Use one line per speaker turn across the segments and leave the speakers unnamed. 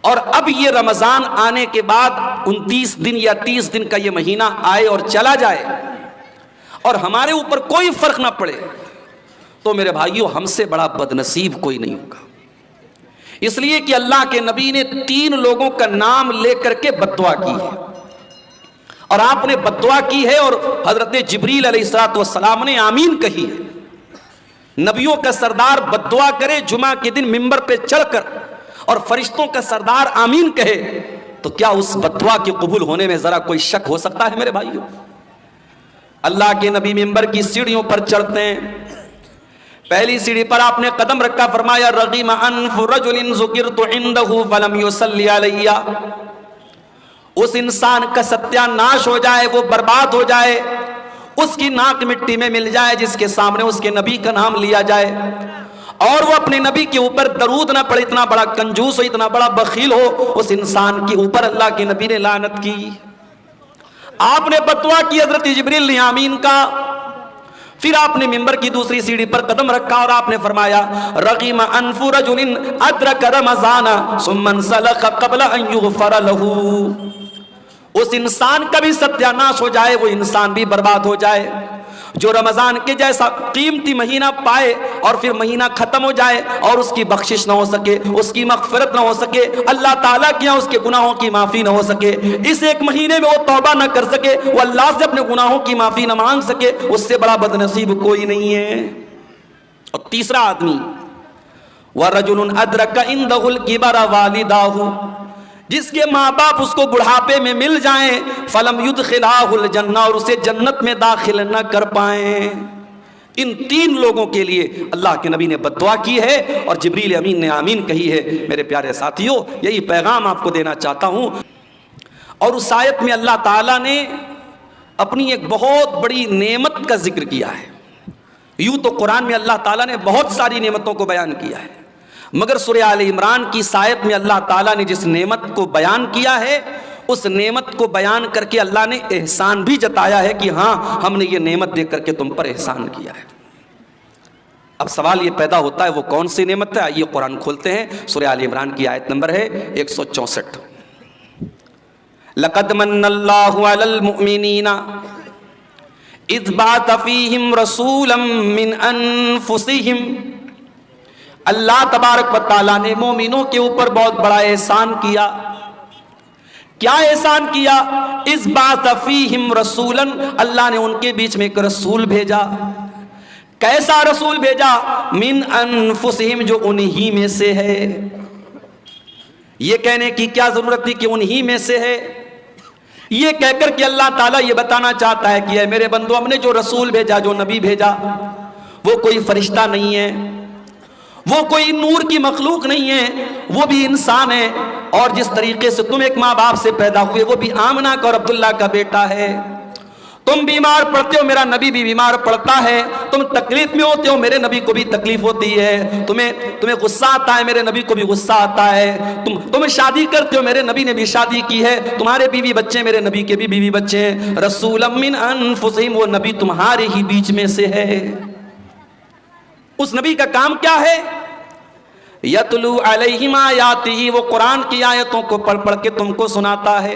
اور اب یہ رمضان آنے کے بعد 29 دن یا 30 دن کا یہ مہینہ آئے اور چلا جائے اور ہمارے اوپر کوئی فرق نہ پڑے، تو میرے بھائیوں ہم سے بڑا بدنصیب کوئی نہیں ہوگا۔ اس لیے کہ اللہ کے نبی نے 3 لوگوں کا نام لے کر کے بددعا کی ہے، اور آپ نے بددعا کی ہے اور حضرت جبریل علیہ السلام نے آمین کہی ہے۔ نبیوں کا سردار بددعا کرے جمعہ کے دن منبر پہ چڑھ کر اور فرشتوں کا سردار آمین کہے تو کیا اس بددعا کے قبول ہونے میں ذرا کوئی شک ہو سکتا ہے میرے بھائیوں؟ اللہ کے نبی منبر کی سیڑھیوں پر چڑھتے ہیں، پہلی سیڑھی پر آپ نے قدم رکھا، فرمایا رغیم انف رجل ذکرت عنده فلم يصلي علی، اس انسان کا ستیہ ناش ہو جائے، وہ برباد ہو جائے، اس کی ناک مٹی میں مل جائے جس کے سامنے اس کے نبی کا نام لیا جائے اور وہ اپنے نبی کے اوپر درود نہ پڑھے۔ اتنا بڑا کنجوس ہو، اتنا بڑا بخیل ہو، اس انسان کے اوپر اللہ کے نبی نے لعنت کی۔ آپ نے بددعا کی، حضرت جبریل نے آمین کا۔ پھر آپ نے منبر کی دوسری سیڑھی پر قدم رکھا اور آپ نے فرمایا رغیم انف رجل ادرک رمضان ثم انسلخ قبل ان یغفر له، اس انسان کا بھی ستیہ ناش ہو جائے، وہ انسان بھی برباد ہو جائے جو رمضان کے جیسا قیمتی مہینہ پائے اور پھر مہینہ ختم ہو جائے اور اس کی بخشش نہ ہو سکے، اس کی مغفرت نہ ہو سکے، اللہ تعالیٰ کے یہاں اس کے گناہوں کی معافی نہ ہو سکے، اس ایک مہینے میں وہ توبہ نہ کر سکے، وہ اللہ سے اپنے گناہوں کی معافی نہ مانگ سکے، اس سے بڑا بدنصیب کوئی نہیں ہے۔ اور تیسرا آدمی وَرَجُلٌ أَدْرَكَ عِنْدَهُ الْكِبَرَ وَالِدَاهُ، جس کے ماں باپ اس کو بڑھاپے میں مل جائیں، فَلَمْ يُدْخِلَاهُ الْجَنَّةَ، اور اسے جنت میں داخل نہ کر پائیں۔ ان 3 لوگوں کے لیے اللہ کے نبی نے بددعا کی ہے اور جبریل امین نے آمین کہی ہے۔ میرے پیارے ساتھیوں، یہی پیغام آپ کو دینا چاہتا ہوں۔ اور اس آیت میں اللہ تعالیٰ نے اپنی ایک بہت بڑی نعمت کا ذکر کیا ہے۔ یوں تو قرآن میں اللہ تعالیٰ نے بہت ساری نعمتوں کو بیان کیا ہے، مگر سورہ آل عمران کی اس آیت میں اللہ تعالیٰ نے جس نعمت کو بیان کیا ہے، اس نعمت کو بیان کر کے اللہ نے احسان بھی جتایا ہے کہ ہاں ہم نے یہ نعمت دے کر کے تم پر احسان کیا ہے۔ اب سوال یہ پیدا ہوتا ہے وہ کون سی نعمت ہے؟ آئیے قرآن کھولتے ہیں، سورہ آل عمران کی آیت نمبر ہے 164۔ لَقَدْ مَنَّ اللَّهُ عَلَى الْمُؤْمِنِينَ إِذْ بَعَثَ فِيهِمْ رَسُولًا مِّنْ أَنفُسِهِمْ، اللہ تبارک و تعالیٰ نے مومنوں کے اوپر بہت بڑا احسان کیا۔ کیا احسان کیا؟ اذ بعث فیہم رسولا، اللہ نے ان کے بیچ میں ایک رسول بھیجا۔ کیسا رسول بھیجا؟ من انفسہم، جو انہی میں سے ہے۔ یہ کہنے کی کیا ضرورت تھی کہ انہی میں سے ہے؟ یہ کہہ کر کہ اللہ تعالیٰ یہ بتانا چاہتا ہے کہ اے میرے بندو، ہم نے جو رسول بھیجا، جو نبی بھیجا، وہ کوئی فرشتہ نہیں ہے، وہ کوئی نور کی مخلوق نہیں ہے، وہ بھی انسان ہے، اور جس طریقے سے تم ایک ماں باپ سے پیدا ہوئے، وہ بھی آمنہ کا اور عبداللہ کا بیٹا ہے۔ تم بیمار پڑتے ہو، میرا نبی بھی بیمار پڑتا ہے۔ تم تکلیف میں ہوتے ہو، میرے نبی کو بھی تکلیف ہوتی ہے۔ تمہیں غصہ آتا ہے، میرے نبی کو بھی غصہ آتا ہے۔ تم شادی کرتے ہو، میرے نبی نے بھی شادی کی ہے۔ تمہارے بیوی بچے، میرے نبی کے بھی بیوی بچے ہیں۔ رسولا من انفسہم، وہ نبی تمہارے ہی بیچ میں سے ہے۔ اس نبی کا کام کیا ہے؟ یتلو علیہم آیاتہ، وہ قرآن کی آیتوں کو پڑھ پڑھ کے تم کو سناتا ہے۔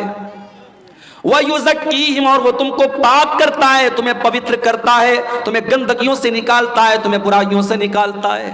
وَيُزَكِّيهِمْ، اور وہ تم کو پاک کرتا ہے، تمہیں پوتر کرتا ہے، تمہیں گندگیوں سے نکالتا ہے، تمہیں برائیوں سے نکالتا ہے۔